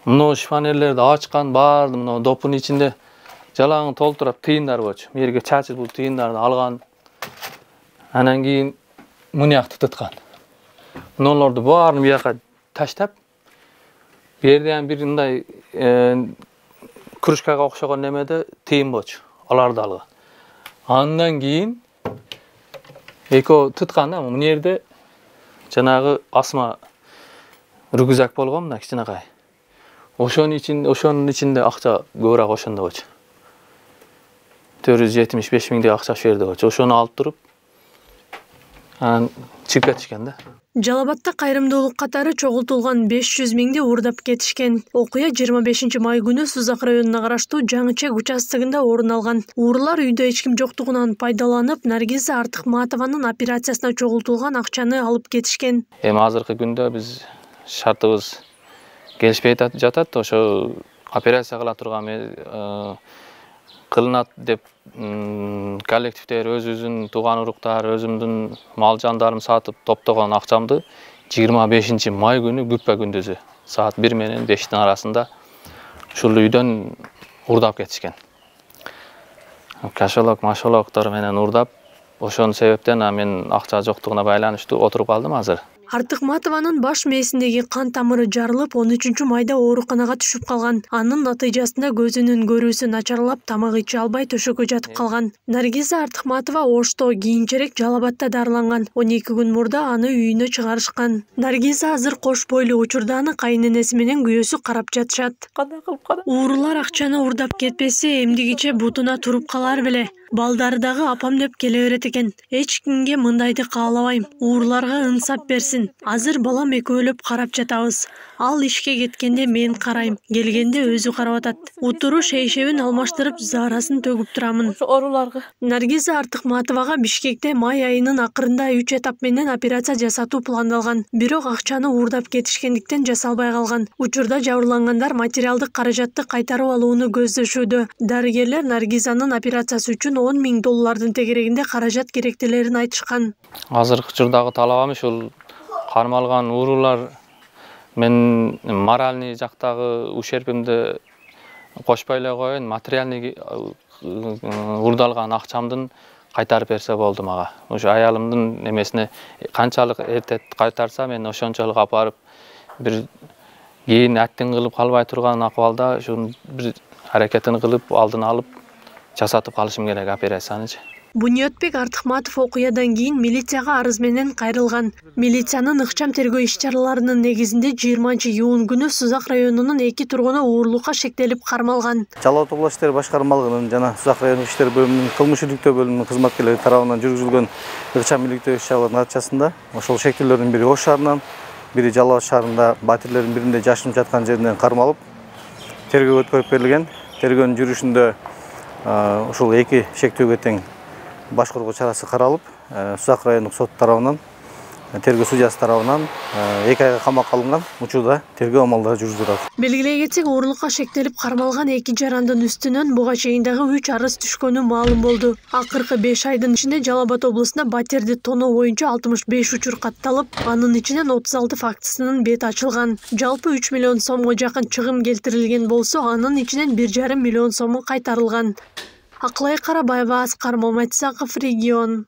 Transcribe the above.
Мына шифонерлерди ачкан, барды мына допун ичинде жалаңы толтуруп тыйындар болчу. Мерге чачып бул тыйындарды алган. Анан кийин мынякты туткан. Мыналарды баарын бияка таштап, берден бир мындай кружкага окшогон немеде тыйын болчу. Аларды алган. Андан кийин экөө туткан да, мына жерде жанагы асма рюкзак болгон, мына кичинекай. Ошонун ичинде акча көбүрөөк ошондо болчу. 475 миңдей акча берди болчу. Ошону алып туруп, анан чыгып кетишкен да. Жалал-Абадта кайрымдуулук катары чогултулган 500 миңди уурдап кетишкен. Окуя 25 май күнү Сузак районуна караштуу Жаңычек участогунда орун алган. Уурулар үйдө эч ким жоктугунан пайдаланып, Наргиза Артыкматованын операциясына чогултулган акчаны алып кетишкен. Эми азыркы күндө биз шартыбыз келишпей жатат. Ошо операция кыла турган кылынат деп коллективдер, өзүбүздүн тууган уруктар, өзүмдүн мал жандарым сатып топтогон акчамды 25 май күнү күппө күндүзү саат 1 менен 5-тин арасында ушул үйдөн уурдап кетишкен. Кашалок, машалоктор менен уурдап, ошонун себептен мен акча жоктугуна байланыштуу отуруп калдым азыр. Артыкматованын баш мээсиндеги кан тамыры жарылып, 13 майда ооруканага түшүп калган. Анын натыйжасында көзүнүн көрүүсү начарлап, тамак иче албай төшөккө жатып калган. Наргиза Артыкматова Ошто кийинчерээк Жалал-Абадта дарыланган. 12 күн мурда аны үйүнө чыгарышкан. Наргиза азыр кош бойлуу, учурда аны кайненеси менен күйөөсү карап жатышат. Уурулар акчаны уурдап кетпесе, эмдигиче бутуна туруп калар беле. Балдары дагы апам деп келе берет экен. Эч кимге мындайды каалабайм. Ууруларга ынсап берсин. Азыр балам экөөлөп карап жатабыз. Ал ишке кеткенде мен карайм, келгенде өзү карап атат. Утуру шейшебин алмаштырып, заарасын төгүп турамын. Наргиза Артыкматовага Бишкекте май айынын акырында 3 этап менен операция жасатуу пландалган. Бирок акчаны уурдап кетишкендиктен жасалбай калган. Учурда жабырлангандар материалдык каражатты кайтарып алууну көздөшүүдө. Дарыгерлер Наргизанын операциясы үчүн $10 миң тегерегинде каражат керектелерин айтышкан. Азыркы учурдагы талабым ушул кармалган уурулар мен моральный жактагы ущербимди кошпой эле коеюн, материальный уурдалган акчамдын кайтарып берсе болду мага. Ошо аялымдын немесине канчалык эрте кайтарса, мен ошончолук апарып бир кийин аттин кылып калбай турган акыбалда ушун бир аракетин кылып, алдын алып жасатып калышым керек операциянычы. Буниётбек Артыкматов окуядан кийин милицияга арыз менен кайрылган. Милициянын ыкчам тергөө иш-чараларынын негизинде 20-июнь күнү Сузак районунун 2 тургуну уурулукка шектелип кармалган. Жалал-Абад областық иштер башкармалыгынын жана Сузак райондук иштер бөлүмүнүн кылмыш иликтөө бөлүмүнүн кызматкерлери тарабынан жүргүзүлгөн ыкчам иликтөө иш-чаралардын натыйжасында ошол шектөөлөрдүн бири Ош шаарынан, бири Жалал-Абад шаарында батирлердин биринде жашынып жаткан жеринен кармалып, тергөө өткөрүп берилген. Тергөөнүн жүрүшүндө ушул 2 шектөөгө тең баш коргоо чарасы каралып, Сузак райондук сот тарабынан, тергөө судьясы тарабынан 2 айга камакка алынган. Учурда тергөө амалдары жүргүзүлөт. Белгилей кетсек, уурулукка шектелип кармалган 2 жарандын үстүнөн буга чейин дагы 3 арыз түшкөнү маалым болду. Акыркы 5 айдын ичинде Жалал-Абад облусунда батирди тоноо боюнча 65 учур катталып, анын ичинен 36 фактысынын бети ачылган. Жалпы 3 миллион сомго жакын чыгым келтирилген болсо, анын ичинен 1,5 миллион сому кайтарылган. Акылай Карабаева, Аскар Момайтсаков, Регион.